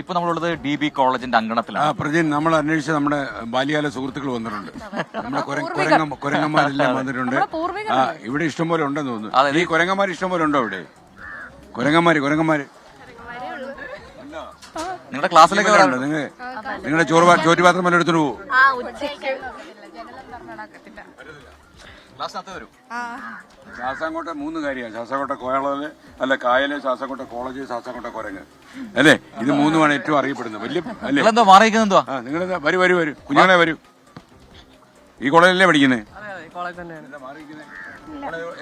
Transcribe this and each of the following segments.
ഇപ്പൊ നമ്മളുള്ളത് DB കോളേജിന്റെ അങ്കണത്തിലാണ്. പ്രജിൻ, നമ്മൾ അന്വേഷിച്ച നമ്മുടെ ബാല്യകാല സുഹൃത്തുക്കൾ വന്നിട്ടുണ്ട്. നമ്മുടെ കുരങ്ങന്മാരെല്ലാം വന്നിട്ടുണ്ട്. ഇവിടെ ഇഷ്ടംപോലെ ഉണ്ടെന്ന് തോന്നുന്നു. ഈ കുരങ്ങന്മാർ ഇഷ്ടംപോലെ ഉണ്ടോ ഇവിടെ? കുരങ്ങന്മാര് നിങ്ങളുടെ ക്ലാസ്സിലേക്ക് നിങ്ങളുടെ ചോറ്റുപാത്രം വല്ല എടുത്തിട്ട് പോകും. ശാസ്താംകോട്ട 3 കാര്യമാണ്. ശാസ്താംകോട്ട കോളേജ് അല്ല കായല്, ശാസ്താംകോട്ട കോളേജ്, ശാസ്താംകോട്ട കുരങ്ങ് അല്ലേ? ഇത് 3 ഏറ്റവും അറിയപ്പെടുന്നത്. വലിയ അല്ലേ? നിങ്ങൾ വരൂ കുഞ്ഞാളെ വരൂ. ഈ കോളേജിലല്ലേ പഠിക്കുന്നത്?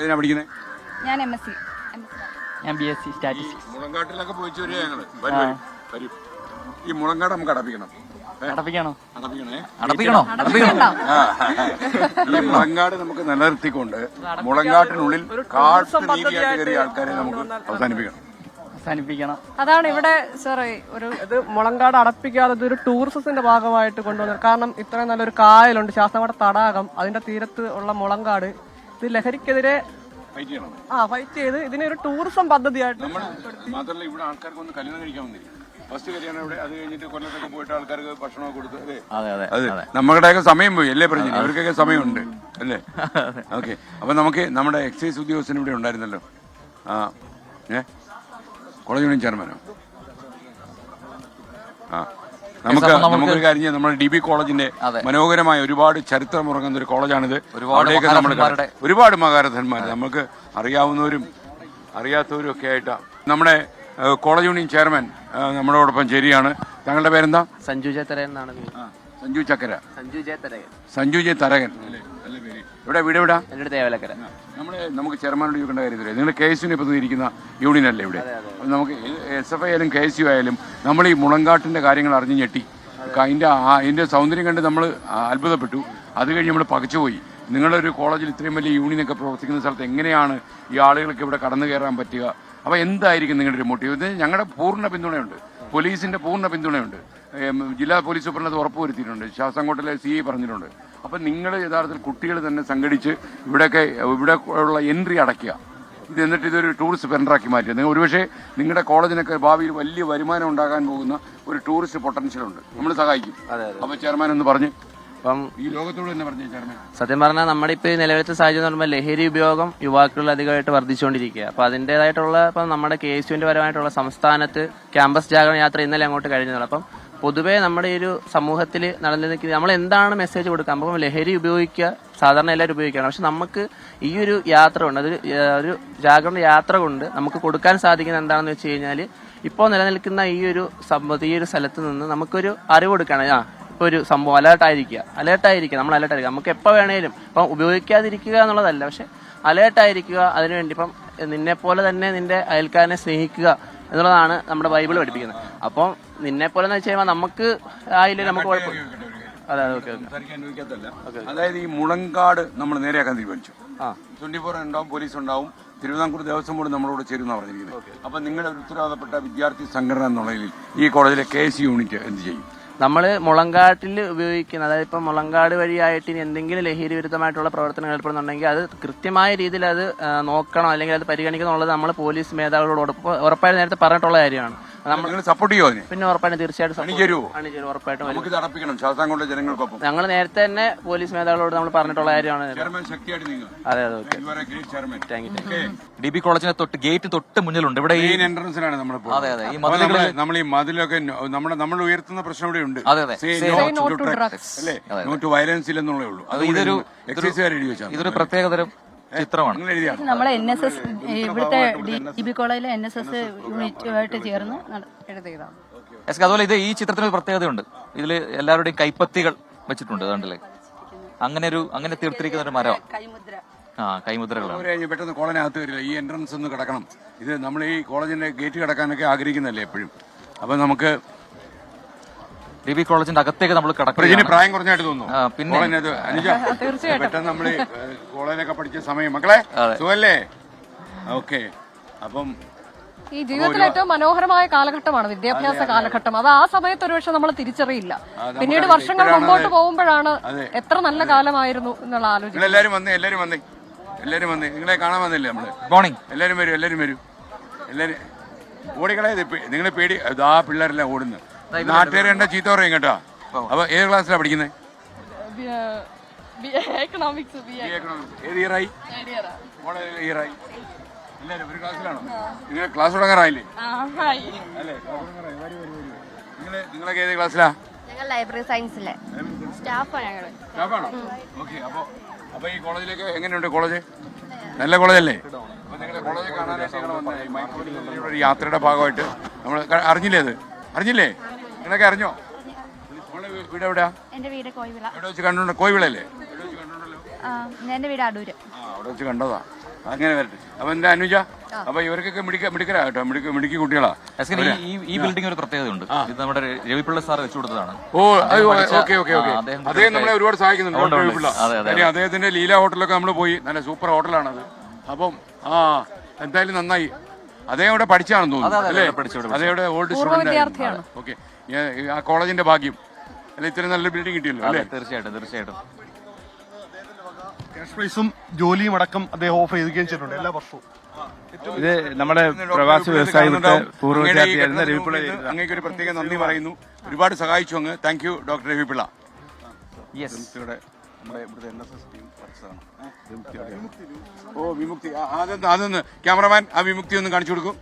ഏതിനാ പഠിക്കുന്നത്? ഞാൻ BSc സ്റ്റാറ്റിസ്റ്റിക്സ്. മുളങ്കാട്ടിലൊക്കെ പോയിച്ചു വരിക ഞങ്ങള്. വരൂ. ഈ മുളങ്കാട് നമുക്ക് അടപ്പിക്കണം. ഈ മുളങ്കാട് നമുക്ക് നിലനിർത്തിക്കൊണ്ട് മുളങ്കാട്ടിനുള്ളിൽ കാട്ട് നീതിയായിട്ട് കയറിയ ആൾക്കാരെ നമുക്ക് അവസാനിപ്പിക്കണം. അതാണ് ഇവിടെ സാറേ ഇത് മുളങ്കാട് അടപ്പിക്കാതെ ഇതൊരു ടൂറിസത്തിന്റെ ഭാഗമായിട്ട് കൊണ്ടുവന്നത്. കാരണം ഇത്രയും നല്ലൊരു കായലുണ്ട്, ശാസ്താംകോട്ട തടാകം, അതിന്റെ തീരത്ത് ഉള്ള മുളങ്കാട്. ഇത് ലഹരിക്കെതിരെ ഫൈറ്റ് ചെയ്ത് ഇതിനെ ഒരു ടൂറിസം പദ്ധതിയായിട്ട്. മാത്രമല്ല ഇവിടെ ആൾക്കാർക്ക് ഒന്ന് കല്യാണം കഴിക്കാൻ വന്നിരിക്കും. ഫസ്റ്റ് കല്യാണം ഇവിടെ, അത് കഴിഞ്ഞിട്ട് കൊല്ലത്തൊക്കെ പോയിട്ട് ആൾക്കാർക്ക് ഭക്ഷണമൊക്കെ കൊടുത്ത് അതെ നമ്മുടെയൊക്കെ സമയം പോയി അല്ലേ പറഞ്ഞു? അവർക്കൊക്കെ സമയമുണ്ട് അല്ലേ? ഓക്കെ. അപ്പൊ നമുക്ക് നമ്മുടെ എക്സൈസ് ഉദ്യോഗസ്ഥൻ ഇവിടെ ഉണ്ടായിരുന്നല്ലോ. കോളേജ് യൂണിയൻ ചെയർമാനോ? നമുക്കൊരു കാര്യം ചെയ്യാം. നമ്മുടെ DB കോളേജിന്റെ മനോഹരമായ ഒരുപാട് ചരിത്രം ഉറങ്ങുന്ന ഒരു കോളേജാണിത്. അവിടെയൊക്കെ നമ്മൾ ഒരുപാട് മഹാരഥന്മാർ നമുക്ക് അറിയാവുന്നവരും അറിയാത്തവരും ഒക്കെ ആയിട്ടാ. നമ്മുടെ കോളേജ് യൂണിയൻ ചെയർമാൻ നമ്മളോടൊപ്പം ശരിയാണ്. താങ്കളുടെ പേരെന്താ? സഞ്ജു ജെ തരകൻ എന്നാണ്. സഞ്ജു ജെ തരകൻ. ഇവിടെ വീട് എവിടാ? എന്റെ ദേവലക്കര. നമുക്ക് ചെയർമാനോട് ചോദിക്കേണ്ട കാര്യത്തില്ല. നിങ്ങൾ KSU ഇപ്പൊ ഇരിക്കുന്ന യൂണിയൻ അല്ലേ ഇവിടെ? നമുക്ക് SFI ആയാലും KSU ആയാലും നമ്മൾ ഈ മുളങ്കാട്ടിന്റെ കാര്യങ്ങൾ അറിഞ്ഞു ഞെട്ടി. അതിന്റെ സൗന്ദര്യം കണ്ട് നമ്മൾ അത്ഭുതപ്പെട്ടു. അത് കഴിഞ്ഞ് നമ്മൾ പകച്ചുപോയി. നിങ്ങളൊരു കോളേജിൽ ഇത്രയും വലിയ യൂണിയനൊക്കെ പ്രവർത്തിക്കുന്ന സ്ഥലത്ത് എങ്ങനെയാണ് ഈ ആളുകൾക്ക് ഇവിടെ കടന്നു കയറാൻ പറ്റുക? അപ്പൊ എന്തായിരിക്കും നിങ്ങളുടെ ഒരു മോട്ടീവ്? ഇത് ഞങ്ങളുടെ പൂർണ്ണ പിന്തുണയുണ്ട്, പോലീസിന്റെ പൂർണ്ണ പിന്തുണയുണ്ട്. ജില്ലാ പോലീസ് സൂപ്രണ്ട് അത് ഉറപ്പുവരുത്തിയിട്ടുണ്ട്, ശാസ്താംകോട്ടയിലെ CI പറഞ്ഞിട്ടുണ്ട്. അപ്പൊ നിങ്ങൾ യഥാർത്ഥത്തിൽ കുട്ടികൾ തന്നെ സംഘടിച്ച് ഇവിടെ ഉള്ള എൻട്രി അടയ്ക്കുക. ഇത് എന്നിട്ട് ഇതൊരു ടൂറിസ്റ്റ് സെന്ററാക്കി മാറ്റുക. നിങ്ങൾ ഒരുപക്ഷെ നിങ്ങളുടെ കോളേജിനൊക്കെ ഭാവിയിൽ വലിയ വരുമാനം ഉണ്ടാകാൻ പോകുന്ന ഒരു ടൂറിസ്റ്റ് പൊട്ടൻഷ്യൽ ഉണ്ട്. നമ്മൾ സഹായിക്കും. അപ്പൊ ചെയർമാൻ ഒന്ന് പറഞ്ഞു. അപ്പം ഈ ലോകത്തോട് തന്നെ പറഞ്ഞു ചെയർമാൻ. സത്യം പറഞ്ഞാൽ നമ്മുടെ ഇപ്പൊ നിലവിലത്തെ സാഹചര്യം എന്ന് പറയുമ്പോൾ ലഹരി ഉപയോഗം യുവാക്കളിൽ അധികമായിട്ട് വർദ്ധിച്ചുകൊണ്ടിരിക്കുക. അപ്പൊ അതിന്റേതായിട്ടുള്ള ഇപ്പം നമ്മുടെ KSUവിന്റെ പരമായിട്ടുള്ള സംസ്ഥാനത്ത് ക്യാമ്പസ് ജാഗരണ യാത്ര ഇന്നലെ അങ്ങോട്ട് കഴിഞ്ഞതാണ്. അപ്പം പൊതുവെ നമ്മുടെ ഈ ഒരു സമൂഹത്തിൽ നടന്നിരിക്കുന്നത് നമ്മൾ എന്താണ് മെസ്സേജ് കൊടുക്കുക? അപ്പം ലഹരി ഉപയോഗിക്കുക, സാധാരണ എല്ലാവരും ഉപയോഗിക്കുകയാണ്. പക്ഷെ നമുക്ക് ഈ ഒരു യാത്ര കൊണ്ട്, ഒരു ജാഗരണ യാത്ര കൊണ്ട് നമുക്ക് കൊടുക്കാൻ സാധിക്കുന്നത് എന്താണെന്ന് വെച്ച് കഴിഞ്ഞാൽ, ഇപ്പോൾ നിലനിൽക്കുന്ന ഈ ഒരു സ്ഥലത്ത് നിന്ന് നമുക്കൊരു അറിവ് കൊടുക്കുകയാണ്. ഇപ്പൊ ഒരു സംഭവം അലേർട്ടായിരിക്കുക, നമ്മൾ അലേർട്ടായിരിക്കുക. നമുക്ക് എപ്പോൾ വേണേലും ഇപ്പം ഉപയോഗിക്കാതിരിക്കുക എന്നുള്ളതല്ല, പക്ഷെ അലേർട്ടായിരിക്കുക. അതിനുവേണ്ടി ഇപ്പം നിന്നെ പോലെ തന്നെ നിന്റെ അയൽക്കാരനെ സ്നേഹിക്കുക എന്നുള്ളതാണ് നമ്മുടെ ബൈബിൾ പഠിപ്പിക്കുന്നത്. അപ്പം നിന്നെ പോലെ എന്ന് വെച്ച് കഴിയുമ്പോൾ നമുക്ക് ആയില്ലേ, നമുക്ക് കുഴപ്പമില്ല. അതായത് ഈ മുളങ്കാട് നമ്മൾ നേരെയാക്കാൻ തീരുമാനിച്ചു. 24 ഉണ്ടാവും, പോലീസ് ഉണ്ടാവും, തിരുവിതാംകൂർ ദേവസ്വം ബോർഡ് നമ്മളോട് ചേരുന്ന പറഞ്ഞിരിക്കുന്നത്. അപ്പൊ നിങ്ങളുടെ ഉത്തരവാദപ്പെട്ട വിദ്യാർത്ഥി സംഘടന എന്നുള്ളതിൽ ഈ കോളേജിലെ KSU യൂണിറ്റ് എന്ത് ചെയ്യും? നമ്മൾ മുളങ്കാട്ടിൽ ഉപയോഗിക്കുന്ന, അതായത് ഇപ്പം മുളങ്കാട് വഴിയായിട്ട് ഇനി എന്തെങ്കിലും ലഹരി വിരുദ്ധമായിട്ടുള്ള പ്രവർത്തനങ്ങൾ ഏർപ്പെടുന്നുണ്ടെങ്കിൽ അത് കൃത്യമായ രീതിയിൽ അത് നോക്കണം, അല്ലെങ്കിൽ അത് പരിഗണിക്കണം എന്നുള്ളത് നമ്മൾ പോലീസ് മേധാവികളോട് ഉറപ്പായിട്ട് നേരത്തെ പറഞ്ഞിട്ടുള്ള കാര്യമാണ്. നമ്മൾ സപ്പോർട്ട് ചെയ്യുമോ? പിന്നെ ഉറപ്പായിട്ടും തീർച്ചയായിട്ടും ഉറപ്പായിട്ടും ജനങ്ങൾക്കൊപ്പം ഞങ്ങൾ നേരത്തെ തന്നെ പോലീസ് മേധാവികളോട് നമ്മൾ പറഞ്ഞിട്ടുള്ള കാര്യമാണ്. അതെ അതെ, ഓക്കെ. DB കോളേജിന്റെ ഗേറ്റ് തൊട്ട് മുന്നിലുണ്ട്. ഇവിടെ ഈ എൻട്രൻസിലാണ് നമ്മൾ ഈ മതിലൊക്കെ നമ്മൾ ഉയർത്തുന്ന പ്രശ്നം ഇവിടെ ഉണ്ട്. നോ ടു വയലൻസ് ഇല്ലെന്നുള്ളേ ഉള്ളൂ. അത് ഇതൊരു പ്രത്യേകതരം ചിത്രമാണ്. നമ്മളെ NSS ഇവിടുത്തെ DB കോളേജിലെ NSS യൂണിറ്റുമായിട്ട് ചേർന്ന് എഴുതിയതാണ്. അതുപോലെ ഇത് ഈ ചിത്രത്തിന് ഒരു പ്രത്യേകതയുണ്ട്. ഇതിൽ എല്ലാവരുടെയും കൈപ്പത്തികൾ വെച്ചിട്ടുണ്ട്. അതുകൊണ്ടല്ലേ അങ്ങനെ തീർത്തിരിക്കുന്ന ഒരു മരം. കൈമുദ്രകളാണ്. പെട്ടെന്ന് കോളേജിനകത്ത് വരില്ല, ഈ എൻട്രൻസ് ഒന്ന് കിടക്കണം. ഇത് നമ്മൾ ഈ കോളേജിന്റെ ഗേറ്റ് കിടക്കാനൊക്കെ ആഗ്രഹിക്കുന്നല്ലേ എപ്പോഴും. അപ്പൊ നമുക്ക് DB കോളേജിന്റെ അകത്തേക്ക് നമ്മൾ കിടക്കും. പ്രായം കുറഞ്ഞായിട്ട് തോന്നുന്നു. പിന്നെ പെട്ടെന്ന് നമ്മൾ കോളേജിലൊക്കെ പഠിച്ച സമയം മക്കളെ സുഖല്ലേ? ഓക്കെ. അപ്പം ഈ ജീവിതത്തിൽ ഏറ്റവും മനോഹരമായ കാലഘട്ടമാണ് വിദ്യാഭ്യാസ കാലഘട്ടം. അത് ആ സമയത്ത് ഒരുപക്ഷെ നമ്മൾ തിരിച്ചറിയില്ല. പിന്നീട് വർഷങ്ങൾ മുമ്പോട്ട് പോകുമ്പോഴാണ് എത്ര നല്ല കാലമായിരുന്നു എന്നുള്ള ആലോചന. എല്ലാരും വന്നേ നിങ്ങളെ കാണാൻ വന്നില്ലേ നമ്മള്? മോർണിംഗ്. എല്ലാരും വരും. ഓടിക്കളയത് നിങ്ങളെ പേടി ആ പിള്ളേരെല്ലാം ഓടുന്നു. നാട്ടുകാർ കണ്ട ചീത്ത പറയും കേട്ടോ. അപ്പൊ ഏത് ക്ലാസ്സിലാണ് പഠിക്കുന്നത്? ഏത് ഇയറായി? ഇയറായി എല്ലാവരും ഒരു ക്ലാസ്സിലാണോ? നിങ്ങൾ ക്ലാസ് തുടങ്ങാറായില്ലേ? അല്ലേ? നിങ്ങളൊക്കെ ഏത് ക്ലാസ്സിലാ? ഞങ്ങൾ ലൈബ്രറി സയൻസിലെ സ്റ്റാഫാണ്. സ്റ്റാഫാണോ? ഓക്കെ. അപ്പൊ ഈ കോളേജിലേക്ക് എങ്ങനെയുണ്ട്? കോളേജ് നല്ല കോളേജല്ലേ? അപ്പൊ നിങ്ങളുടെ കോളേജ് കാണാനായിട്ട് ഒരു യാത്രയുടെ ഭാഗമായിട്ട് നമ്മൾ അറിഞ്ഞില്ലേ? അറിഞ്ഞില്ലേ? നിങ്ങളൊക്കെ അറിഞ്ഞോ? വീട് എവിടെയാ? എന്റെ വീട് കോയിവിള. എവിടെ വെച്ച് കണ്ടോ? കോയിവിളല്ലേ? എന്റെ വീട് അടൂര്. അവിടെ വെച്ച് കണ്ടതാ. അങ്ങനെ വരട്ടെ. അപ്പൊ എന്താ അനുജ? അപ്പൊ ഇവർക്കൊക്കെ മിടുക്കരാ കേട്ടോ. മിടുക്കി കുട്ടികളാ. ഈ ബിൽഡിംഗ് ഒരു പ്രത്യേകതയുണ്ട്. ഇത് നമ്മുടെ രവിപിള്ള സാർ വെച്ചു കൊടുത്തതാണ്. ഓ ഓക്കെ. അദ്ദേഹം നമ്മളെ ഒരുപാട് സഹായിക്കുന്നുണ്ട് രവിപിള്ള. അദ്ദേഹത്തിന്റെ ലീല ഹോട്ടലൊക്കെ നമ്മൾ പോയി. നല്ല സൂപ്പർ ഹോട്ടലാണത്. അപ്പം എന്തായാലും നന്നായി. അദ്ദേഹം ഇവിടെ പഠിച്ചാണെന്ന് തോന്നുന്നു അല്ലേ? അദ്ദേഹം ഓൾഡ് സ്റ്റുഡന്റ്. ഓക്കെ. ആ കോളേജിന്റെ ഭാഗ്യം അല്ലെ ഇത്രയും നല്ല ബിൽഡിംഗ് കിട്ടിയല്ലോ അല്ലേ? തീർച്ചയായിട്ടും ക്യാഷ് പ്രൈസും ജോലിയും അടക്കം അദ്ദേഹം ഓഫർ ചെയ്യുകയും ചെയ്തിട്ടുണ്ട് എല്ലാ വർഷവും. ഇത് നമ്മുടെ പ്രവാസി വ്യവസായത്തിന്റെ പൂർവ്വ വിദ്യാർത്ഥിയായിരുന്ന രവിപിള്ള. അങ്ങേക്ക് ഒരു പ്രത്യേക നന്ദി പറയുന്നു. ഒരുപാട് സഹായിച്ചു അങ്ങ്. Thank you doctor Ravi Pillai. ഓ വിമുക്തി. അതൊന്ന് ക്യാമറമാൻ ആ വിമുക്തി ഒന്ന് കാണിച്ചു കൊടുക്കും.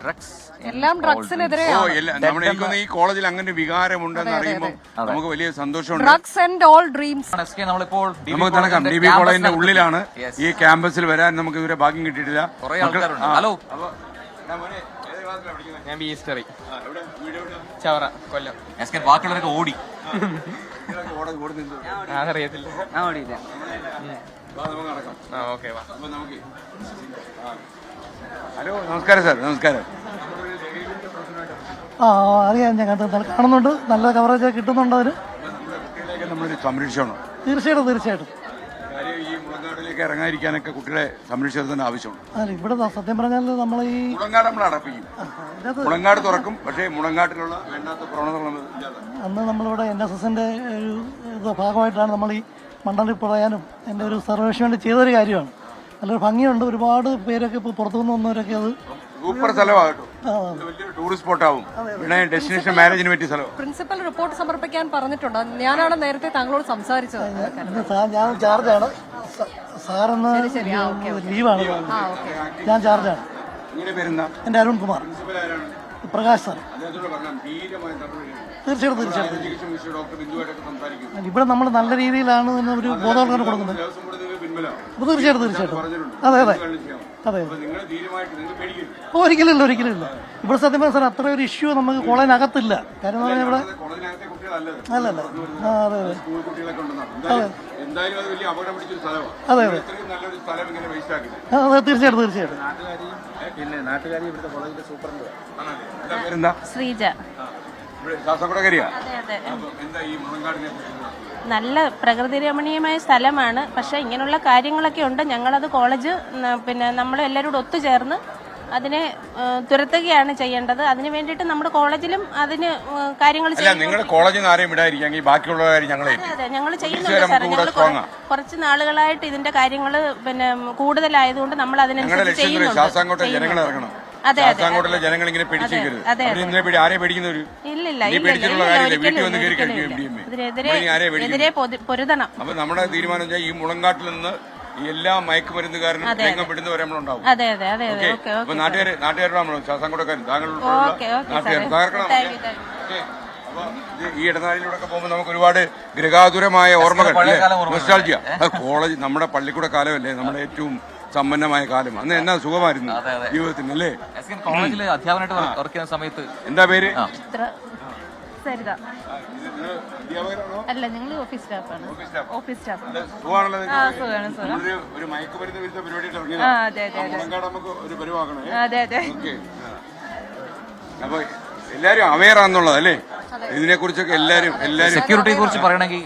ഡ്രഗ്സ് എല്ലാം ഡ്രഗ്സിനെതിരെ. ഓ നമ്മുടെ എനിക്കൊന്ന് ഈ കോളേജിൽ അങ്ങനെ വികാരമുണ്ടെന്ന് അറിയുമ്പോൾ നമുക്ക് വലിയ സന്തോഷമുണ്ട്. Drugs and all dreams. നമ്മളിപ്പോൾ നമുക്ക് നടക്കാം. DB കോളേജിന്റെ ഉള്ളിലാണ്. ഈ ക്യാമ്പസിൽ വരാൻ നമുക്ക് ഇതുവരെ ഭാഗ്യം കിട്ടിയിട്ടില്ല. ഹലോ, ഞാൻ ബി ഹിസ്റ്ററി ചവറ കൊല്ലം. ബാക്കിയുള്ളവരൊക്കെ ഓടി. അതറിയത്തില്ല. ഞാൻ ഓടിയില്ല. ഹലോ, നമസ്കാരം സാർ. നമസ്കാരം. അറിയാം. ഞാൻ കാണുന്നുണ്ട്. നല്ല കവറേജ് കിട്ടുന്നുണ്ട്. അതിന് നമ്മളൊരു സംരക്ഷണം തീർച്ചയായിട്ടും ഈ മുളങ്കാടിലേക്ക് ഇറങ്ങാതിരിക്കാനൊക്കെ കുട്ടികളെ സംരക്ഷിച്ചതിന് ആവശ്യമുണ്ട്. അല്ല, ഇവിടെ സത്യം പറഞ്ഞാൽ നമ്മൾ ഈ മുളങ്കാട് നമ്മൾ അടപ്പിക്കും. മുളങ്കാട് തുറക്കും. പക്ഷേ മുളങ്കാട്ടിലുള്ള വേണ്ടാത്ത പ്രവണതകൾ അന്ന് നമ്മളിവിടെ NSSന്റെ ഒരു ഭാഗമായിട്ടാണ് നമ്മൾ ഈ മണ്ഡലത്തിൽ പറയാനും എൻ്റെ ഒരു സർവേഷന് വേണ്ടി ചെയ്തൊരു കാര്യമാണ്. നല്ലൊരു ഭംഗിയുണ്ട്. ഒരുപാട് പേരൊക്കെ ഇപ്പോൾ പുറത്തുനിന്ന് വന്നവരൊക്കെ അത് സൂപ്പർ സ്ഥലമാകട്ടോ. വലിയൊരു ടൂറിസ്റ്റ് സ്പോട്ടാവും. പിന്നെ ഡെസ്റ്റിനേഷൻ മാരേജിന് പറ്റിയ സ്ഥലം. പ്രിൻസിപ്പൽ റിപ്പോർട്ട് സമർപ്പിക്കാൻ പറഞ്ഞിട്ടുണ്ട്. ഞാനാണ് നേരത്തെ താങ്കളോട് സംസാരിച്ചത്. ഞാൻ ചാർജാണ്. സാറിന്ന് ലീവാണ്. ഞാൻ ചാർജാണ്. എൻ്റെ അരുൺകുമാർ. പ്രകാശ് സാർ. തീർച്ചയായിട്ടും ഇവിടെ നമ്മൾ നല്ല രീതിയിലാണ് ഒരു ബോധവൽക്കരണം കൊടുക്കുന്നത്. തീർച്ചയായിട്ടും അതെ. ഒരിക്കലില്ല. ഇവിടെ സത്യം പറഞ്ഞാൽ സാർ അത്ര ഒരു ഇഷ്യൂ നമുക്ക് കോളേജിനകത്തില്ല. കാരണം ഇവിടെ അല്ലല്ല. അതെ. തീർച്ചയായിട്ടും. ശ്രീജ. നല്ല പ്രകൃതി രമണീയമായ സ്ഥലമാണ്. പക്ഷെ ഇങ്ങനെയുള്ള കാര്യങ്ങളൊക്കെ ഉണ്ട്. ഞങ്ങളത് കോളേജ് പിന്നെ നമ്മളെല്ലാവരും കൂടെ ഒത്തുചേർന്ന് അതിനെ തുരത്തുകയാണ് ചെയ്യേണ്ടത്. അതിന് വേണ്ടിയിട്ട് നമ്മുടെ കോളേജിലും അതിന് കാര്യങ്ങൾ നിങ്ങളുടെ കോളേജിൽ നിന്ന് ആരെയും വിടാതിരിക്കാമെങ്കിൽ ബാക്കിയുള്ള കാര്യം ഞങ്ങൾ ചെയ്യുന്നുണ്ട് സാർ. ഞങ്ങൾ കുറച്ച് നാളുകളായിട്ട് ഇതിന്റെ കാര്യങ്ങൾ പിന്നെ കൂടുതലായതുകൊണ്ട് നമ്മൾ അതിനനുസരിച്ച് ചെയ്യുന്നുണ്ട്. അതെ. ജനങ്ങൾ ഇങ്ങനെ പേടിച്ചിരിക്കരുത്. ഇതിനെതിരെ പൊരുതണം. അപ്പൊ നമ്മുടെ തീരുമാനം വെച്ചാൽ ഈ മുളങ്കാട്ടിൽ നിന്ന് എല്ലാ മയക്കുമരുന്നുകാരനും രംഗപ്പെടുന്നവരെ നമ്മളുണ്ടാവും. അതെ. അപ്പൊ നാട്ടുകാരുടെ ശാസ്താംകോട്ടക്കാരും നാട്ടുകാർ തകർക്കണം. ഈ ഇടനാഴിലൂടെ പോകുമ്പോൾ നമുക്ക് ഒരുപാട് ഗൃഹാതുരമായ ഓർമ്മകൾ. നൊസ്റ്റാൾജിയ. കോളേജ് നമ്മുടെ പള്ളിക്കൂട കാലമല്ലേ നമ്മുടെ ഏറ്റവും സമ്പന്നമായ കാലം. അന്ന് എന്നാ സുഖമായിരുന്നു ജീവിതത്തിന് അല്ലേ? കോളേജിൽ അധ്യാപനമായിട്ട് വർക്ക് ചെയ്യുന്ന സമയത്ത് എന്താ പേര്? സരിത. അല്ല, ഞങ്ങൾ ഓഫീസ് സ്റ്റാഫാണ്. ഒരു മയക്കുമരുന്ന് വിരുദ്ധ പരിപാടിയിൽ ഒരു പരിവാക്കണേ. അപ്പൊ എല്ലാരും അവെയർ ആണെന്നുള്ളത് അല്ലേ? ഇതിനെ കുറിച്ചൊക്കെ എല്ലാരും സെക്യൂരിറ്റിയെ കുറിച്ച് പറയണമെങ്കിൽ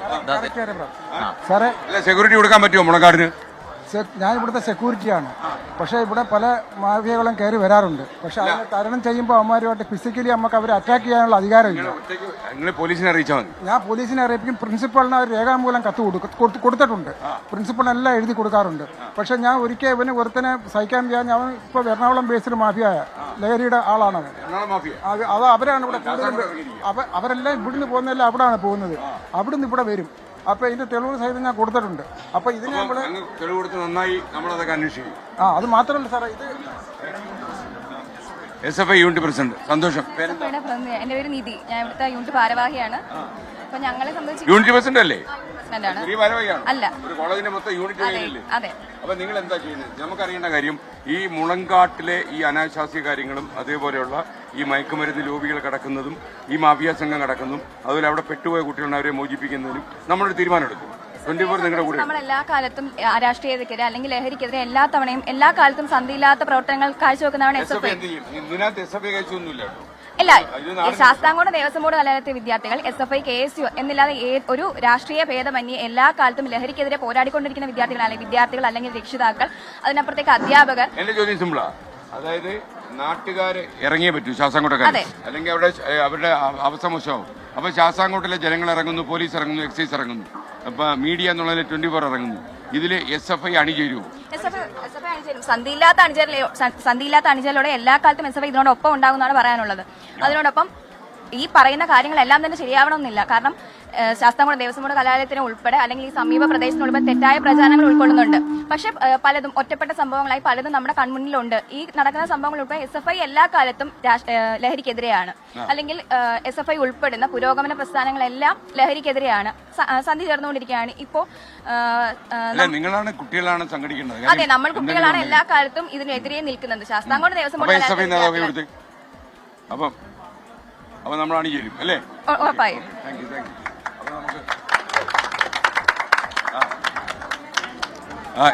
സെക്യൂരിറ്റി കൊടുക്കാൻ പറ്റുമോ മുളങ്കാടിന്? ഞാൻ ഇവിടുത്തെ സെക്യൂരിറ്റിയാണ്. പക്ഷേ ഇവിടെ പല മാഫിയകളും കയറി വരാറുണ്ട്. പക്ഷെ അതിനെ തരണം ചെയ്യുമ്പോൾ അവന്മാരുമായിട്ട് ഫിസിക്കലി നമുക്ക് അവരെ അറ്റാക്ക് ചെയ്യാനുള്ള അധികാരമില്ല. പോലീസിനെ അറിയിച്ചാൽ മതി. ഞാൻ പോലീസിനെ അറിയിപ്പിക്കും. പ്രിൻസിപ്പളിന് അവർ രേഖാമൂലം കത്ത് കൊടുത്തിട്ടുണ്ട്. പ്രിൻസിപ്പളിനെല്ലാം എഴുതി കൊടുക്കാറുണ്ട്. പക്ഷെ ഞാൻ ഒരിക്കൽ ഇവന് ഒരുത്തനെ സഹിക്കാൻ ചെയ്യാൻ അവൻ ഇപ്പോൾ എറണാകുളം ബേസിൽ മാഫിയായ ലഹരിയുടെ ആളാണ് അവൻ. അത് അവരാണ് ഇവിടെ കൂടുതലും. അവരെല്ലാം ഇവിടുന്ന് പോകുന്നതെല്ലാം അവിടെയാണ് പോകുന്നത്. അവിടുന്ന് ഇവിടെ വരും. അപ്പൊ ഇതിന്റെ തെളിവ് സഹിതം ഞാൻ കൊടുത്തിട്ടുണ്ട്. അപ്പൊ ഇതിന് നമ്മള് തെളിവ് കൊടുത്ത് നന്നായി നമ്മളതൊക്കെ അന്വേഷിക്കും. അത് മാത്രമല്ല സാറേ, ഇത് SFI യൂണിറ്റ് പ്രസിഡന്റ് സന്തോഷം. എന്റെ പേര് നിധി. ഞാൻ ഇവിടുത്തെ യൂണിറ്റ് ഭാരവാഹിയാണ്. അപ്പൊ ഞങ്ങളെ സംബന്ധിച്ച് യൂണിറ്റ് പ്രസിഡന്റ് അല്ലേ? അല്ല, ഒരു കോളേജിന്റെ മൊത്തം യൂണിറ്റ്. അതെ. അപ്പൊ നിങ്ങൾ എന്താ ചെയ്യുന്നത്? നമുക്കറിയേണ്ട കാര്യം, ഈ മുളങ്കാട്ടിലെ ഈ അനാശാസ്യ കാര്യങ്ങളും അതേപോലെയുള്ള ഈ മയക്കുമരുന്ന് ലോബികൾ കടക്കുന്നതും ഈ മാഫിയ സംഘം കടക്കുന്നതും അതുപോലെ അവിടെ പെട്ടുപോയ കുട്ടികളെ അവരെ മോചിപ്പിക്കുന്നതിനും നമ്മളൊരു തീരുമാനം എടുക്കും. 24 നിങ്ങളുടെ കൂടെ. നമ്മൾ എല്ലാ കാലത്തും രാഷ്ട്രീയതക്കെതിരെ അല്ലെങ്കിൽ ലഹരിക്കെതിരെ എല്ലാ തവണയും എല്ലാ കാലത്തും സന്ധിയില്ലാത്ത പ്രവർത്തനങ്ങൾ കാഴ്ചവെക്കുന്നതാണ് SFI. ഇല്ല, ശാസ്താംകോട്ട ദേവസ്വം ബോർഡ് കലാലയത്തിലെ വിദ്യാർത്ഥികൾ SFI, KSU എന്നില്ലാതെ ഒരു രാഷ്ട്രീയ ഭേദമന്യേ എല്ലാ കാലത്തും ലഹരിക്കെതിരെ പോരാടിക്കൊണ്ടിരിക്കുന്ന വിദ്യാർത്ഥികൾ അല്ലെങ്കിൽ രക്ഷിതാക്കൾ, അതിനപ്പുറത്തേക്ക് അധ്യാപകർ. എന്റെ ചോദ്യം സിമ്പിളാ. അതായത് നാട്ടുകാർ ഇറങ്ങിയേ പറ്റൂ ശാസ്താംകോട്ടക്കാർ, അല്ലെങ്കിൽ അവരുടെ അവസ്ഥ മോശമാവും. അപ്പൊ ശാസ്താംകോട്ടിലെ ജനങ്ങൾ ഇറങ്ങുന്നു, പോലീസ് ഇറങ്ങുന്നു, എക്സൈസ് ഇറങ്ങുന്നു, അപ്പൊ മീഡിയ എന്നുള്ളതിൽ 24 ഇറങ്ങുന്നു. ഇതില് SFI അണിചേരും. സന്ധിയില്ലാത്ത അണിചേരലോടെ എല്ലാ കാലത്തും SFI ഇതിനോടൊപ്പം ഉണ്ടാകുന്നതാണ് പറയാനുള്ളത്. അതിനോടൊപ്പം ഈ പറയുന്ന കാര്യങ്ങളെല്ലാം തന്നെ ശരിയാവണമെന്നില്ല. കാരണം ശാസ്താംകോട്ട ദേവസ്വം ബോർഡ് കലാലയത്തിന് ഉൾപ്പെടെ അല്ലെങ്കിൽ ഈ സമീപ പ്രദേശത്തിനുൾപ്പെടെ തെറ്റായ പ്രചാരണങ്ങൾ ഉൾക്കൊള്ളുന്നുണ്ട്. പക്ഷെ പലതും ഒറ്റപ്പെട്ട സംഭവങ്ങളായി പലതും നമ്മുടെ കൺമുന്നിലുണ്ട്. ഈ നടക്കുന്ന സംഭവങ്ങൾ ഉൾപ്പെടെ SFI എല്ലാ കാലത്തും ലഹരിക്കെതിരെയാണ്. അല്ലെങ്കിൽ SFI ഉൾപ്പെടുന്ന പുരോഗമന പ്രസ്ഥാനങ്ങളെല്ലാം ലഹരിക്കെതിരെയാണ്. സന്ധി ചേർന്നുകൊണ്ടിരിക്കുകയാണ് ഇപ്പോ. നിങ്ങളാണ് കുട്ടികളാണ് സംഘടിക്കുന്നത്. അതെ, നമ്മൾ കുട്ടികളാണ് എല്ലാ കാലത്തും ഇതിനെതിരെ നിൽക്കുന്നത്. ശാസ്താംകോട്ട ദേവസ്വം ബോർഡ് അപ്പൊ നമ്മൾ അണിചേരും അല്ലേ? ഉറപ്പായും.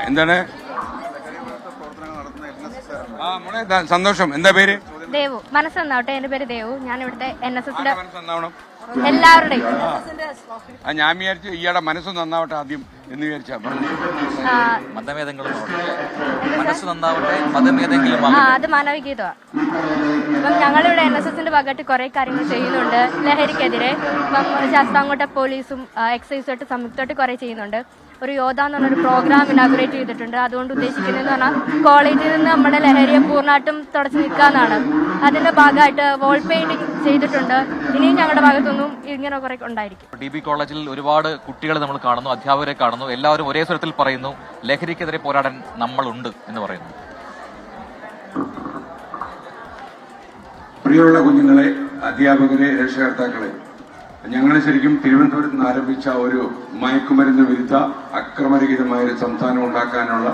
എന്താണ് സന്തോഷം. എന്താ പേര്? ദേവു. മനസ്സെന്നാവട്ടെ. എന്റെ പേര് ദേവു. ഞാൻ ഇവിടുത്തെ NSSന്റെ എല്ലാവരുടെയും. ഞാൻ വിചാരിച്ചു ഇയാളുടെ മനസ്സ് നന്നാവട്ടെ ആദ്യം എന്ന് വിചാരിച്ചാ മതമേതെങ്കിലും മനസ്സ് നന്നാവട്ടെ, മതമേതെങ്കിലും. അത് മാനവികതയാണ്. അപ്പം ഞങ്ങളിവിടെ NSSന്റെ ഭാഗമായിട്ട് കുറെ കാര്യങ്ങൾ ചെയ്യുന്നുണ്ട് ലഹരിക്കെതിരെ. ഇപ്പം ശാസ്താംകോട്ട പോലീസും എക്സൈസും ആയിട്ട് സംയുക്തമായിട്ട് കുറെ ചെയ്യുന്നുണ്ട്. ഒരു യോധ എന്ന് പറഞ്ഞൊരു പ്രോഗ്രാം ഇനാഗുറേറ്റ് ചെയ്തിട്ടുണ്ട്. അതുകൊണ്ട് ഉദ്ദേശിക്കുന്നതെന്ന് പറഞ്ഞാൽ കോളേജിൽ നിന്ന് നമ്മുടെ ലഹരിയെ പൂർണ്ണമായിട്ടും തുടച്ചു നിൽക്കാന്നാണ്. അതിന്റെ ഭാഗമായിട്ട് വോൾ പെയിന്റിംഗ് ചെയ്തിട്ടുണ്ട്. ഇനിയും ഞങ്ങളുടെ ഭാഗത്തൊന്നും ഇങ്ങനെ കുറെ ഉണ്ടായിരിക്കും. DB കോളേജിൽ ഒരുപാട് കുട്ടികളെ നമ്മൾ കാണുന്നു, അധ്യാപകരെ കാണുന്നു. എല്ലാവരും ഒരേ സ്വരത്തിൽ പറയുന്നു ലഹരിക്കെതിരെ പോരാടാൻ നമ്മളുണ്ട് എന്ന് പറയുന്നു. പ്രിയമുള്ള കുഞ്ഞുങ്ങളെ, അധ്യാപകരെ, രക്ഷകർത്താക്കളെ, ഞങ്ങൾ ശരിക്കും തിരുവനന്തപുരത്ത് നിന്ന് ആരംഭിച്ച ഒരു മയക്കുമരുന്ന് വിരുദ്ധ അക്രമരഹിതമായ ഒരു സംസ്ഥാനം ഉണ്ടാക്കാനുള്ള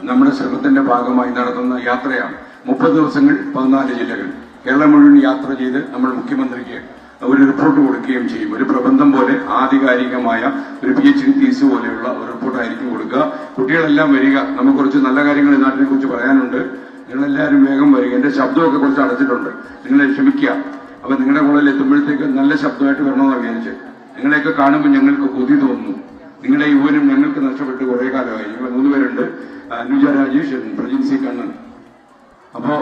നമ്മുടെ ശ്രമത്തിന്റെ ഭാഗമായി നടത്തുന്ന യാത്രയാണ്. 30 ദിവസങ്ങൾ 14 ജില്ലകൾ കേരളം മുഴുവൻ യാത്ര ചെയ്ത് നമ്മൾ മുഖ്യമന്ത്രിക്ക് ഒരു റിപ്പോർട്ട് കൊടുക്കുകയും ചെയ്യും. ഒരു പ്രബന്ധം പോലെ ആധികാരികമായ ഒരു PhD തീസ് പോലെയുള്ള ഒരു റിപ്പോർട്ടായിരിക്കും കൊടുക്കുക. കുട്ടികളെല്ലാം വരിക. നമുക്ക് കുറച്ച് നല്ല കാര്യങ്ങൾ ഈ നാട്ടിനെ കുറിച്ച് പറയാനുണ്ട്. നിങ്ങളെല്ലാവരും വേഗം വരിക. എന്റെ ശബ്ദമൊക്കെ കുറച്ച് അടച്ചിട്ടുണ്ട്, നിങ്ങളെ ക്ഷമിക്കുക. അപ്പൊ നിങ്ങളുടെ കോളേജിൽ എത്തുമ്പോഴത്തേക്ക് നല്ല ശബ്ദമായിട്ട് വരണമെന്ന് വിചാരിച്ച് നിങ്ങളെയൊക്കെ കാണുമ്പോൾ ഞങ്ങൾക്ക് കൊതി തോന്നുന്നു. നിങ്ങളുടെ യുവനും ഞങ്ങൾക്ക് നഷ്ടപ്പെട്ട് കുറെ കാലമായി. ഞങ്ങൾ 3 പേരുണ്ട്, അനുജ രാജേഷ്, പ്രജിൻസി കണ്ണൻ. അപ്പോ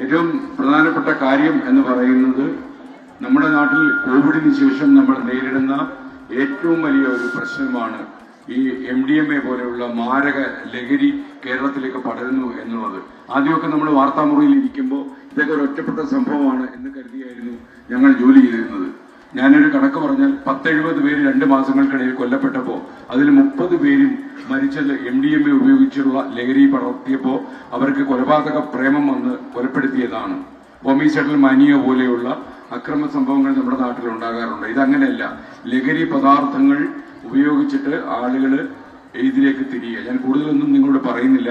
ഏറ്റവും പ്രധാനപ്പെട്ട കാര്യം എന്ന് പറയുന്നത് നമ്മുടെ നാട്ടിൽ കോവിഡിന് ശേഷം നമ്മൾ നേരിടുന്ന ഏറ്റവും വലിയ ഒരു പ്രശ്നമാണ് ഈ MDMA പോലെയുള്ള മാരക ലഹരി കേരളത്തിലേക്ക് പടരുന്നു എന്നുള്ളത്. ആദ്യമൊക്കെ നമ്മൾ വാർത്താമുറിയിൽ ഇരിക്കുമ്പോൾ ഇതൊക്കെ ഒരു ഒറ്റപ്പെട്ട സംഭവമാണ് എന്ന് കരുതിയായിരുന്നു ഞങ്ങൾ ജോലി ചെയ്തിരുന്നത്. ഞാനൊരു കണക്ക് പറഞ്ഞാൽ 10-70 പേര് 2 മാസങ്ങൾക്കിടയിൽ കൊല്ലപ്പെട്ടപ്പോൾ അതിൽ 30 പേരും മരിച്ചത് MDMA ഉപയോഗിച്ചുള്ള ലഹരി പടർത്തിയപ്പോൾ അവർക്ക് കൊലപാതക പ്രേമം വന്ന് കൊലപ്പെടുത്തിയതാണ്. ഹോമിസൈഡൽ മാനിയ പോലെയുള്ള അക്രമ സംഭവങ്ങൾ നമ്മുടെ നാട്ടിൽ ഉണ്ടാകാറുണ്ട്. ഇതങ്ങനെയല്ല. ലഹരി പദാർത്ഥങ്ങൾ ഉപയോഗിച്ചിട്ട് ആളുകൾ ഇതിലേക്ക് തിരിയുക. ഞാൻ കൂടുതലൊന്നും നിങ്ങളോട് പറയുന്നില്ല.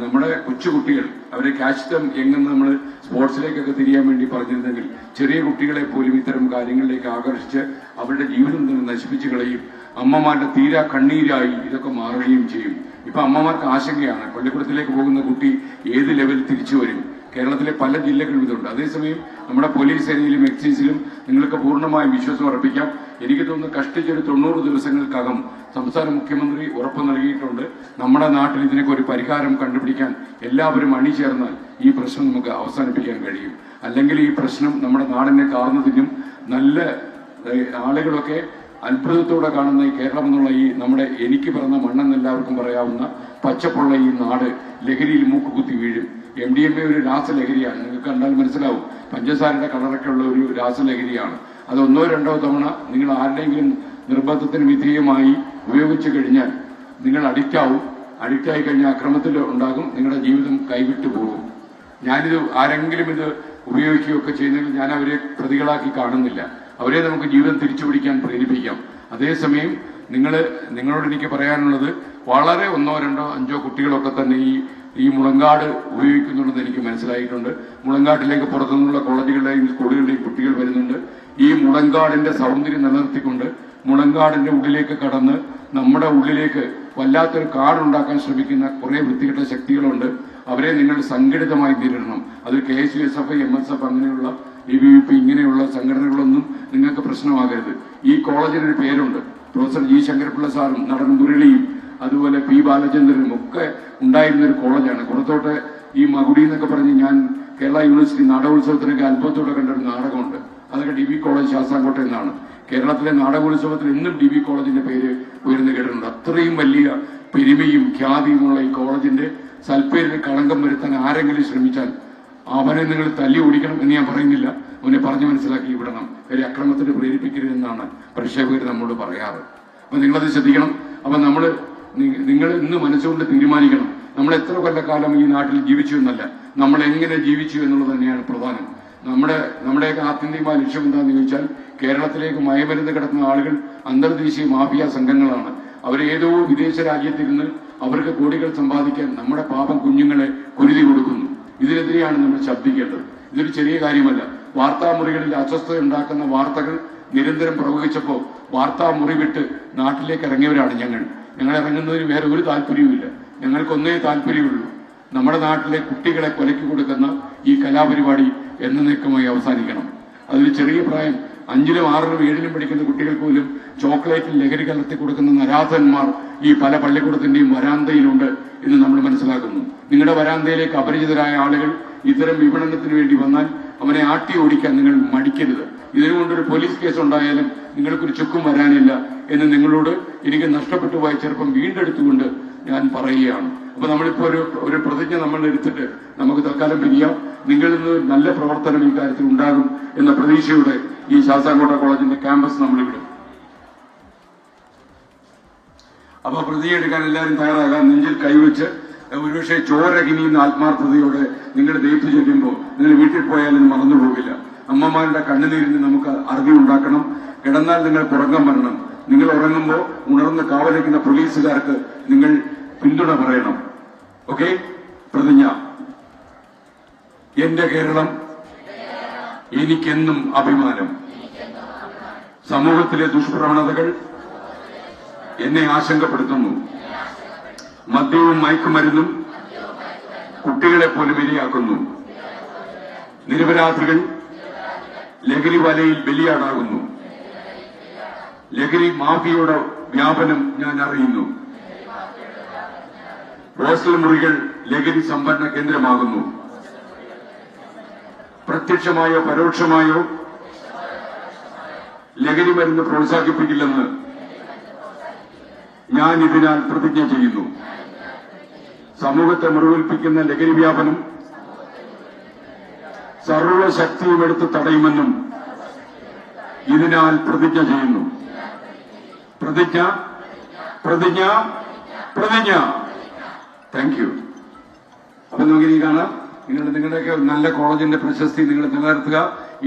നമ്മുടെ കൊച്ചുകുട്ടികൾ അവരെ ക്യാച്ച് ദം എങ്ങെന്ന് നമ്മൾ സ്പോർട്സിലേക്കൊക്കെ തിരിയാൻ വേണ്ടി പറഞ്ഞിരുന്നെങ്കിൽ ചെറിയ കുട്ടികളെ പോലും ഇത്തരം കാര്യങ്ങളിലേക്ക് ആകർഷിച്ച് അവരുടെ ജീവിതം തന്നെ നശിപ്പിച്ചു കളയും. അമ്മമാരുടെ തീരാ കണ്ണീരായി ഇതൊക്കെ മാറുകയും ചെയ്യും. ഇപ്പൊ അമ്മമാർക്ക് ആശങ്കയാണ്, പള്ളിക്കൂടത്തിലേക്ക് പോകുന്ന കുട്ടി ഏത് ലെവൽ തിരിച്ചു വരും, കേരളത്തിലെ പല ജില്ലകളിലും ഇതുണ്ട്. അതേസമയം നമ്മുടെ പോലീസ് സേനയിലും എക്സൈസിലും നിങ്ങൾക്ക് പൂർണ്ണമായും വിശ്വാസം ഉറപ്പിക്കാം. എനിക്ക് തോന്നുന്നു കഷ്ടിച്ചൊരു 90 ദിവസങ്ങൾക്കകം സംസ്ഥാന മുഖ്യമന്ത്രി ഉറപ്പ് നൽകിയിട്ടുണ്ട്. നമ്മുടെ നാട്ടിൽ ഇതിനൊക്കെ ഒരു പരിഹാരം കണ്ടുപിടിക്കാൻ എല്ലാവരും അണിചേർന്നാൽ ഈ പ്രശ്നം നമുക്ക് അവസാനിപ്പിക്കാൻ കഴിയും. അല്ലെങ്കിൽ ഈ പ്രശ്നം നമ്മുടെ നാടിനെ കാർന്നതിനും നല്ല ആളുകളൊക്കെ അത്ഭുതത്തോടെ കാണുന്ന ഈ കേരളം എന്നുള്ള ഈ നമ്മുടെ എനിക്ക് പിറന്ന മണ്ണെന്ന് എല്ലാവർക്കും പറയാവുന്ന പച്ചപ്പുള്ള ഈ നാട് ലഹരിയിൽ മൂക്കുകുത്തി വീഴും. MDMA ഒരു രാസലഹരിയാണ്. നിങ്ങൾക്ക് കണ്ടാൽ മനസ്സിലാവും. പഞ്ചസാരയുടെ കളറൊക്കെ ഉള്ള ഒരു രാസലഹരിയാണ്. അത് 1-2 തവണ നിങ്ങൾ ആരുടെയെങ്കിലും നിർബന്ധത്തിന് വിധേയമായി ഉപയോഗിച്ചു കഴിഞ്ഞാൽ നിങ്ങൾ അഡിക്റ്റാവും. അഡിക്റ്റായി കഴിഞ്ഞാൽ അക്രമത്തിൽ ഉണ്ടാകും. നിങ്ങളുടെ ജീവിതം കൈവിട്ടു പോകും. ഞാനിത് ആരെങ്കിലും ഇത് ഉപയോഗിക്കുകയൊക്കെ ചെയ്യുന്നെങ്കിൽ ഞാൻ അവരെ പ്രതികളാക്കി കാണുന്നില്ല. അവരെ നമുക്ക് ജീവിതം തിരിച്ചു പിടിക്കാൻ പ്രേരിപ്പിക്കാം. അതേസമയം നിങ്ങളോട് എനിക്ക് പറയാനുള്ളത് വളരെ 1-2-5 കുട്ടികളൊക്കെ തന്നെ ഈ മുളങ്കാട് ഉപയോഗിക്കുന്നുണ്ടെന്ന് എനിക്ക് മനസ്സിലായിട്ടുണ്ട്. മുളങ്കാട്ടിലേക്ക് പുറത്തുനിന്നുള്ള കോളേജുകളുടെയും സ്കൂളുകളുടെയും കുട്ടികൾ വരുന്നുണ്ട്. ഈ മുളങ്കാടിന്റെ സൗന്ദര്യം നിലനിർത്തിക്കൊണ്ട് മുളങ്കാടിന്റെ ഉള്ളിലേക്ക് കടന്ന് നമ്മുടെ ഉള്ളിലേക്ക് വല്ലാത്തൊരു കാടുണ്ടാക്കാൻ ശ്രമിക്കുന്ന കുറെ വൃത്തികെട്ട ശക്തികളുണ്ട്. അവരെ നിങ്ങൾ സംഘടിതമായി നേരിടണം. അത് KSU, SFI, MSF അങ്ങനെയുള്ള ABVP ഇങ്ങനെയുള്ള സംഘടനകളൊന്നും നിങ്ങൾക്ക് പ്രശ്നമാകരുത്. ഈ കോളേജിനൊരു പേരുണ്ട്. Professor G. ശങ്കരപിള്ള സാറും നടൻ മുരളിയും അതുപോലെ P. ബാലചന്ദ്രനും ഒക്കെ ഉണ്ടായിരുന്ന ഒരു കോളേജാണ്. പുറത്തോട്ട് ഈ മകുടി എന്നൊക്കെ പറഞ്ഞ് ഞാൻ കേരള യൂണിവേഴ്സിറ്റി നാടകോത്സവത്തിനൊക്കെ അത്ഭുതത്തോടെ കണ്ട ഒരു നാടകമുണ്ട്. അതൊക്കെ DB കോളേജ് ശാസ്താംകോട്ട എന്നാണ്. കേരളത്തിലെ നാടകോത്സവത്തിൽ എന്നും DB കോളേജിന്റെ പേര് ഉയർന്നു കേട്ടിട്ടുണ്ട്. അത്രയും വലിയ പെരുമയും ഖ്യാതിയുമുള്ള ഈ കോളേജിന്റെ സൽപ്പേരിന് കളങ്കം വരുത്താൻ ആരെങ്കിലും ശ്രമിച്ചാൽ അവനെ നിങ്ങൾ തല്ലി ഓടിക്കണം എന്ന് ഞാൻ പറയുന്നില്ല. അവനെ പറഞ്ഞു മനസ്സിലാക്കി വിടണം. ഒരു അക്രമത്തിന് പ്രേരിപ്പിക്കരുതെന്നാണ് പ്രക്ഷേപകർ നമ്മോട് പറയാറ്. അപ്പൊ നിങ്ങളത് ശ്രദ്ധിക്കണം. അപ്പൊ നിങ്ങൾ ഇന്ന് മനസ്സുകൊണ്ട് തീരുമാനിക്കണം. നമ്മൾ എത്ര കൊല്ലക്കാലം ഈ നാട്ടിൽ ജീവിച്ചു എന്നല്ല, നമ്മൾ എങ്ങനെ ജീവിച്ചു എന്നുള്ളത് തന്നെയാണ് പ്രധാനം. നമ്മുടെയൊക്കെ ആത്യന്തികമായ ലക്ഷ്യം എന്താണെന്ന് ചോദിച്ചാൽ കേരളത്തിലേക്ക് മയമരുന്ന് കിടക്കുന്ന ആളുകൾ അന്തർദേശീയ മാഫിയ സംഘങ്ങളാണ്. അവരേതോ വിദേശ രാജ്യത്തിരുന്ന് അവർക്ക് കോടികൾ സമ്പാദിക്കാൻ നമ്മുടെ പാപം കുഞ്ഞുങ്ങളെ കുരുതി കൊടുക്കുന്നു. ഇതിനെതിരെയാണ് നമ്മൾ ശബ്ദിക്കേണ്ടത്. ഇതൊരു ചെറിയ കാര്യമല്ല. വാർത്താമുറികളിൽ അസ്വസ്ഥത ഉണ്ടാക്കുന്ന വാർത്തകൾ നിരന്തരം പ്രവഹിച്ചപ്പോൾ വാർത്താമുറി വിട്ട് നാട്ടിലേക്ക് ഇറങ്ങിയവരാണ് ഞങ്ങൾ ഇറങ്ങുന്നതിന് വേറെ ഒരു താല്പര്യവുമില്ല. ഞങ്ങൾക്കൊന്നേ താല്പര്യമുള്ളൂ, നമ്മുടെ നാട്ടിലെ കുട്ടികളെ കൊലയ്ക്ക് കൊടുക്കുന്ന ഈ കലാപരിപാടി എന്നേക്കുമായി അവസാനിക്കണം. അതിൽ ചെറിയ പ്രായം 5-ലും 6-ലും 7-ലും പഠിക്കുന്ന കുട്ടികൾ പോലും ചോക്ലേറ്റിൽ ലഹരി കലർത്തി കൊടുക്കുന്ന നരാധന്മാർ ഈ പല പള്ളിക്കൂടത്തിന്റെയും വരാന്തയിലുണ്ട് എന്ന് നമ്മൾ മനസ്സിലാക്കുന്നു. നിങ്ങളുടെ വരാന്തയിലേക്ക് അപരിചിതരായ ആളുകൾ ഇത്തരം വിപണനത്തിന് വേണ്ടി വന്നാൽ അവനെ ആട്ടി ഓടിക്കാൻ നിങ്ങൾ മടിക്കരുത്. ഇതിനുകൊണ്ടൊരു പോലീസ് കേസ് ഉണ്ടായാലും നിങ്ങൾക്കൊരു ചുക്കും വരാനില്ല എന്ന് നിങ്ങളോട് എനിക്ക് നഷ്ടപ്പെട്ടു പോയ ചെറുപ്പം വീണ്ടെടുത്തുകൊണ്ട് ഞാൻ പറയുകയാണ്. അപ്പൊ നമ്മളിപ്പോ ഒരു പ്രതിജ്ഞ നമ്മൾ എടുത്തിട്ട് നമുക്ക് തൽക്കാലം പിരിയാം. നിങ്ങളിൽ നിന്ന് നല്ല പ്രവർത്തനം ഈ കാര്യത്തിൽ ഉണ്ടാകും എന്ന പ്രതീക്ഷയോടെ ഈ ശാസ്താംകോട്ട കോളേജിന്റെ ക്യാമ്പസ് നമ്മൾ വിടും. അപ്പൊ പ്രതിജ്ഞ എടുക്കാൻ എല്ലാവരും തയ്യാറാകാം. നെഞ്ചിൽ കൈവച്ച് ഒരുപക്ഷെ ചോരകിനിയുന്ന ആത്മാർത്ഥതയോടെ നിങ്ങൾ ദൈവത്ത് ചെല്ലുമ്പോൾ നിങ്ങൾ വീട്ടിൽ പോയാലും മറന്നു പോകില്ല. അമ്മമാരുടെ കണ്ണുനീരിന് നമുക്ക് അറുതി ഉണ്ടാക്കണം. കിടന്നാൽ നിങ്ങൾ പുറക്കം വരണം. നിങ്ങൾ ഉറങ്ങുമ്പോൾ ഉണർന്ന് കാവലിക്കുന്ന പോലീസുകാർക്ക് നിങ്ങൾ പിന്തുണ പറയണം. ഓക്കെ? പ്രതിജ്ഞ. എന്റെ കേരളം എനിക്കെന്നും അഭിമാനം. സമൂഹത്തിലെ ദുഷ്പ്രവണതകൾ എന്നെ ആശങ്കപ്പെടുത്തുന്നു. മദ്യവും മയക്കുമരുന്നും കുട്ടികളെ പോലും ഇരയാക്കുന്നു. നിരപരാധികൾ ലഹരി വലയിൽ ബലിയാടാകുന്നു. ലഹരി മാഫിയയുടെ വ്യാപനം ഞാൻ അറിയുന്നു. ഹോസ്റ്റൽ മുറികൾ ലഹരി സംഭരണ കേന്ദ്രമാകുന്നു. പ്രത്യക്ഷമായോ പരോക്ഷമായോ ലഹരി മരുന്ന് പ്രോത്സാഹിപ്പിക്കില്ലെന്ന് ഞാൻ ഇതിനാൽ പ്രതിജ്ഞ ചെയ്യുന്നു. സമൂഹത്തെ മുറിവേൽപ്പിക്കുന്ന ലഹരി വ്യാപനം സർവശക്തിയും എടുത്ത് തടയുമെന്നും ഇതിനാൽ പ്രതിജ്ഞ ചെയ്യുന്നു. പ്രതിജ്ഞ പ്രതിജ്ഞ പ്രതിജ്ഞ. Thank you. അപ്പൊ നമുക്കിനി കാണാം. നിങ്ങളുടെയൊക്കെ നല്ല കോളേജിന്റെ പ്രശസ്തി നിങ്ങൾ നിലനിർത്തുക.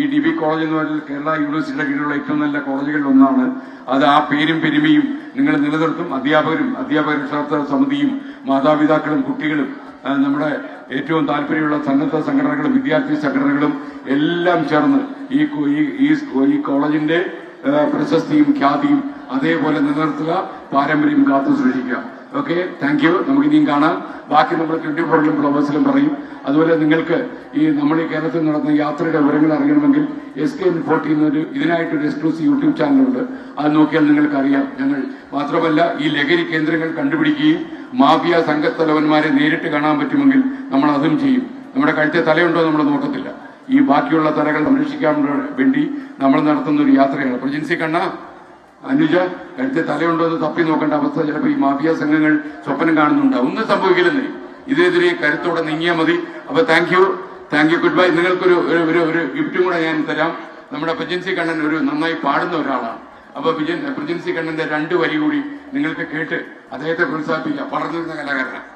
ഈ DB കോളേജ് എന്ന് പറഞ്ഞാൽ കേരള യൂണിവേഴ്സിറ്റിയുടെ കീഴിലുള്ള ഏറ്റവും നല്ല കോളേജുകളിൽ ഒന്നാണ്. അത് ആ പേരും പെരുമയും നിങ്ങൾ നിലനിർത്തും. അധ്യാപക രക്ഷാകർതൃ സമിതിയും മാതാപിതാക്കളും കുട്ടികളും നമ്മുടെ ഏറ്റവും താല്പര്യമുള്ള സന്നദ്ധ സംഘടനകളും വിദ്യാർത്ഥി സംഘടനകളും എല്ലാം ചേർന്ന് ഈ കോളേജിന്റെ പ്രശസ്തിയും ഖ്യാതിയും അതേപോലെ നിലനിർത്തുക, പാരമ്പര്യം കാത്തു സൂക്ഷിക്കുക. Okay, thank you. നമുക്ക് ഇനിയും കാണാം. ബാക്കി നമ്മൾ 24-ലും ഫ്ലവേഴ്സിലും പറയും. അതുപോലെ നിങ്ങൾക്ക് നമ്മൾ ഈ കേരളത്തിൽ നടന്ന യാത്രയുടെ വിവരങ്ങൾ അറിയണമെങ്കിൽ SKN40 എന്നൊരു ഇതിനായിട്ടൊരു എക്സ്ക്ലൂസീവ് യൂട്യൂബ് ചാനലുണ്ട്. അത് നോക്കിയാൽ നിങ്ങൾക്ക് അറിയാം. ഞങ്ങൾ മാത്രമല്ല ഈ ലഹരി കേന്ദ്രങ്ങൾ കണ്ടുപിടിക്കുകയും മാഫിയ സംഘത്തലവന്മാരെ നേരിട്ട് കാണാൻ പറ്റുമെങ്കിൽ നമ്മൾ അതും ചെയ്യും. നമ്മുടെ കഴുത്തെ തലയുണ്ടോ നമ്മൾ നോക്കത്തില്ല. ഈ ബാക്കിയുള്ള തലകൾ സംരക്ഷിക്കാൻ വേണ്ടി നമ്മൾ നടത്തുന്ന ഒരു യാത്രയാണ്. പ്രജിൻസി കണ്ണ, അനുജ, കഴുത്തെ തലയുണ്ടോ എന്ന് തപ്പി നോക്കേണ്ട അവസ്ഥ ചിലപ്പോൾ ഈ മാഫിയ സംഘങ്ങൾ സ്വപ്നം കാണുന്നുണ്ടാവും. ഒന്നും സംഭവിക്കില്ലെന്നേ. ഇതിനെതിരെ കരുത്തോടെ നീങ്ങിയാൽ മതി. അപ്പൊ താങ്ക് യു, ഗുഡ് ബൈ. നിങ്ങൾക്കൊരു ഒരു ഗിഫ്റ്റും കൂടെ ഞാൻ തരാം. നമ്മുടെ പ്രജിൻസി കണ്ണൻ ഒരു നന്നായി പാടുന്ന ഒരാളാണ്. അപ്പൊ പ്രജിൻസി കണ്ണന്റെ 2 വരി കൂടി നിങ്ങൾക്ക് കേട്ട് അദ്ദേഹത്തെ പ്രോത്സാഹിപ്പിക്കാം. വളർന്നു വരുന്ന കലാകാരനാണ്.